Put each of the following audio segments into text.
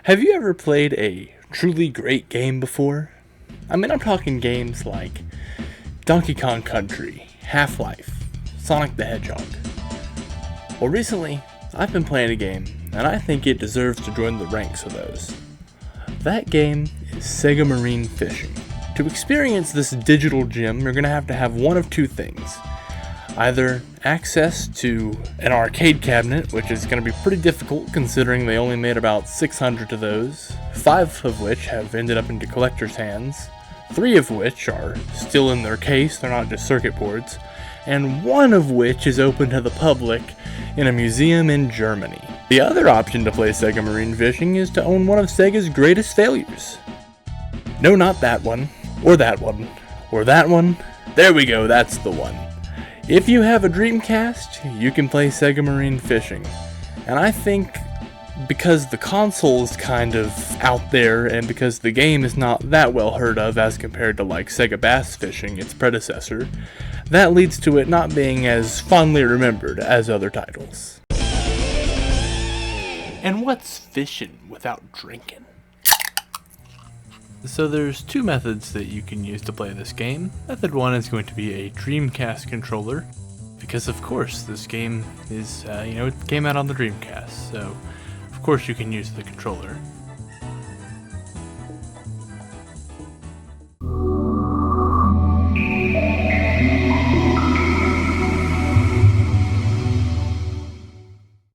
Have you ever played a truly great game before? I mean, I'm talking games like Donkey Kong Country, Half-Life, Sonic the Hedgehog. Well, recently, I've been playing a game, and I think it deserves to join the ranks of those. That game is SEGA Marine Fishing. To experience this digital gem, you're going to have one of two things. Either access to an arcade cabinet, which is going to be pretty difficult considering they only made about 600 of those, 5 of which have ended up into collectors' hands, 3 of which are still in their case, they're not just circuit boards, and 1 of which is open to the public in a museum in Germany. The other option to play SEGA Marine Fishing is to own one of SEGA's greatest failures. No, not that one, or that one, or that one. There we go, that's the one. If you have a Dreamcast, you can play SEGA Marine Fishing. And I think because the console is kind of out there and because the game is not that well heard of as compared to like SEGA Bass Fishing, its predecessor, that leads to it not being as fondly remembered as other titles. And what's fishing without drinking? So there's 2 methods that you can use to play this game. Method 1 is going to be a Dreamcast controller, because of course this game is, it came out on the Dreamcast, so of course you can use the controller.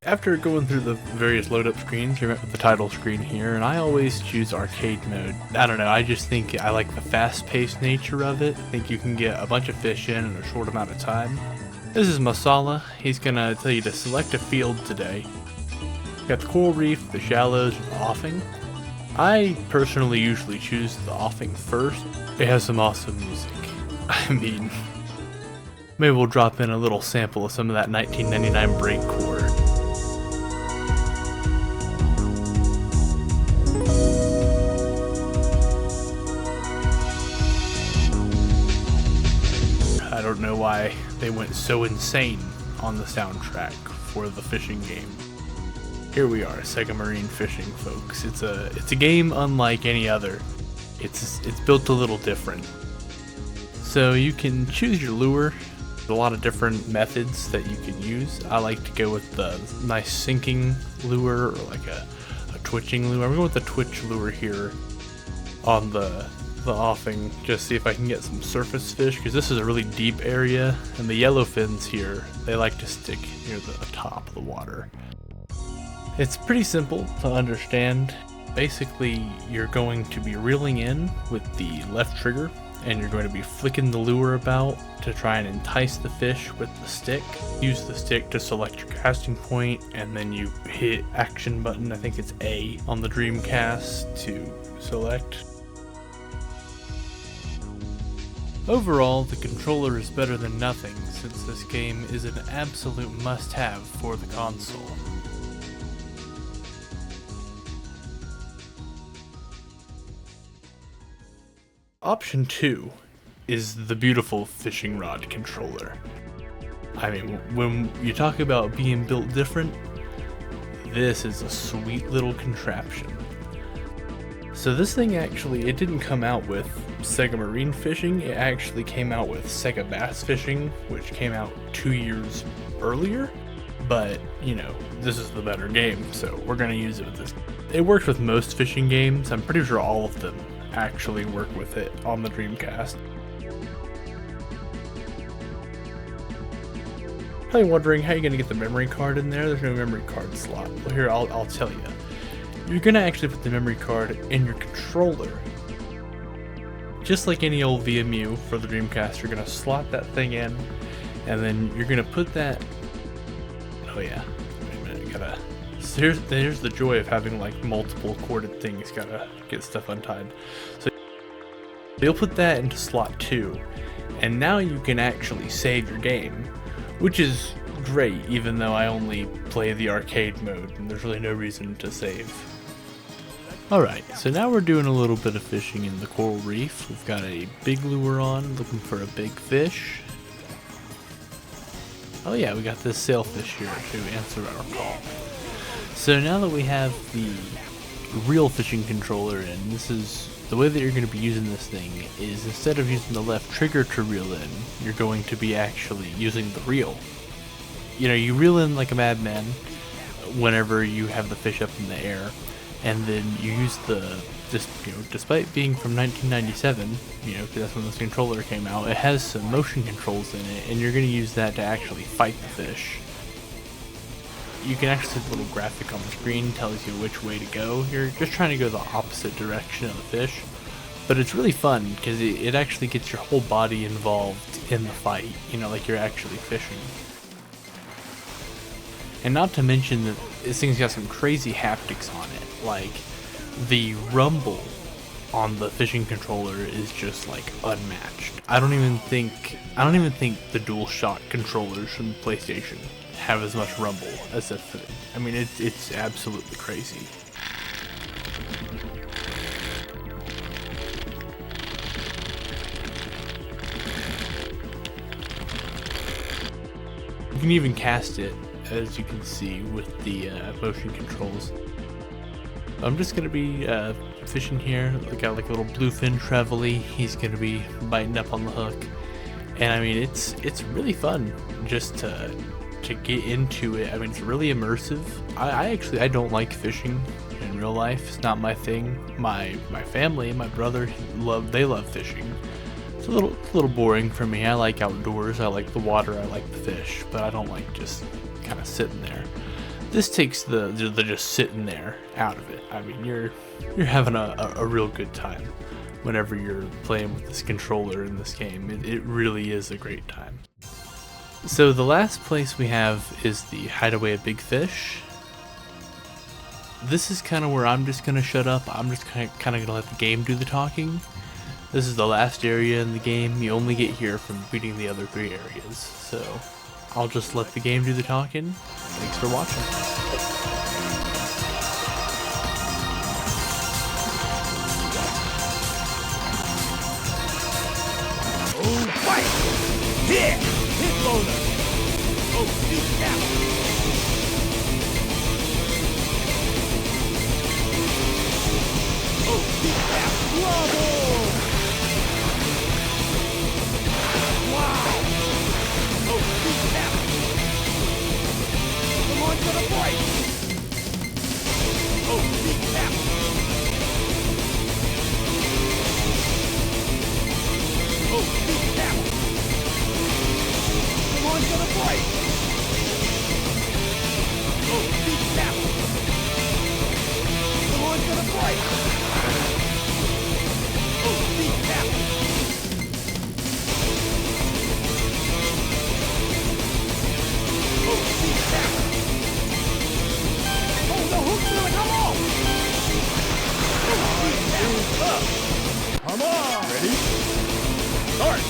After going through the various load-up screens, you're met with the title screen here, and I always choose arcade mode. I don't know, I just think I like the fast-paced nature of it. I think you can get a bunch of fish in a short amount of time. This is Masala. He's gonna tell you to select a field today. Got the coral reef, the shallows, and the offing. I personally usually choose the offing first. It has some awesome music. I mean, maybe we'll drop in a little sample of some of that 1999 breakcore. I don't know why they went so insane on the soundtrack for the fishing game. Here we are, SEGA Marine Fishing, folks. It's a game unlike any other. It's built a little different. So you can choose your lure. There's a lot of different methods that you can use. I like to go with the nice sinking lure or like a twitching lure. I'm going with the twitch lure here on the offing, just see if I can get some surface fish, because this is a really deep area, and the yellowfins here, they like to stick near the top of the water. It's pretty simple to understand. Basically, you're going to be reeling in with the left trigger, and you're going to be flicking the lure about to try and entice the fish with the stick. Use the stick to select your casting point, and then you hit action button, I think it's A on the Dreamcast, to select. Overall, the controller is better than nothing, since this game is an absolute must-have for the console. Option 2 is the beautiful fishing rod controller. I mean, when you talk about being built different, this is a sweet little contraption. So this thing actually, it didn't come out with SEGA Marine Fishing, it actually came out with SEGA Bass Fishing, which came out 2 years earlier, but, this is the better game, so we're going to use it with this. It works with most fishing games. I'm pretty sure all of them actually work with it on the Dreamcast. Probably wondering how you're going to get the memory card in there. There's no memory card slot. Well, here, I'll tell you. You're going to actually put the memory card in your controller. Just like any old VMU for the Dreamcast, you're going to slot that thing in, and then you're going to put that... Oh yeah, wait a minute, So there's the joy of having like multiple corded things, gotta get stuff untied. So you'll put that into slot 2, and now you can actually save your game, which is great, even though I only play the arcade mode, and there's really no reason to save. Alright, so now we're doing a little bit of fishing in the coral reef. We've got a big lure on, looking for a big fish. Oh yeah, we got this sailfish here to answer our call. So now that we have the real fishing controller in. This is the way that you're going to be using this thing is instead of using the left trigger to reel in, you're going to be actually using the reel. You know, you reel in like a madman whenever you have the fish up in the air, and then you use despite being from 1997, because that's when this controller came out, it has some motion controls in it, and you're going to use that to actually fight the fish. You can actually see the little graphic on the screen tells you which way to go. You're just trying to go the opposite direction of the fish, but it's really fun because it actually gets your whole body involved in the fight, like you're actually fishing. And not to mention that this thing's got some crazy haptics on it, like the rumble on the fishing controller is just like unmatched. I don't even think the DualShock controllers from PlayStation have as much rumble as this thing. I mean, it's absolutely crazy. You can even cast it, as you can see, with the motion controls. I'm just gonna be fishing here. I got like a little bluefin trevally. He's gonna be biting up on the hook, and I mean it's really fun just to get into it. I mean, it's really immersive. I don't like fishing in real life. It's not my thing. My family, my brother, they love fishing. It's a little boring for me. I like outdoors. I like the water. I like the fish, but I don't like just kind of sitting there. This takes the just sitting there out of it. I mean, you're having a real good time whenever you're playing with this controller in this game. It really is a great time. So the last place we have is the Hideaway of Big Fish. This is kind of where I'm just gonna shut up. I'm just kind of gonna let the game do the talking. This is the last area in the game. You only get here from beating the other 3 areas. So I'll just let the game do the talking. Thanks for watching. Oh, fight! Hit! Hit loader! Oh, deep cap! Oh, deep cap! Bravo! Wow! Oh, deep cap! Come on to the break! Oh, deep cap! Oh, deep cap! Come on to the break! Oh, deep cap! Come on to the break! Oh, deep cap! Oh, deep cap! Oh, the hook's gonna come off! Oh, deep cap! Up! Come on! Ready? Start!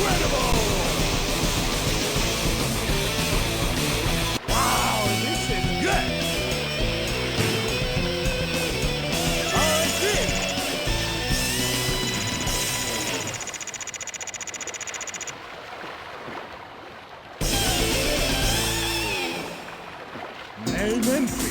Incredible! Wow, this is good! I did! Main entry!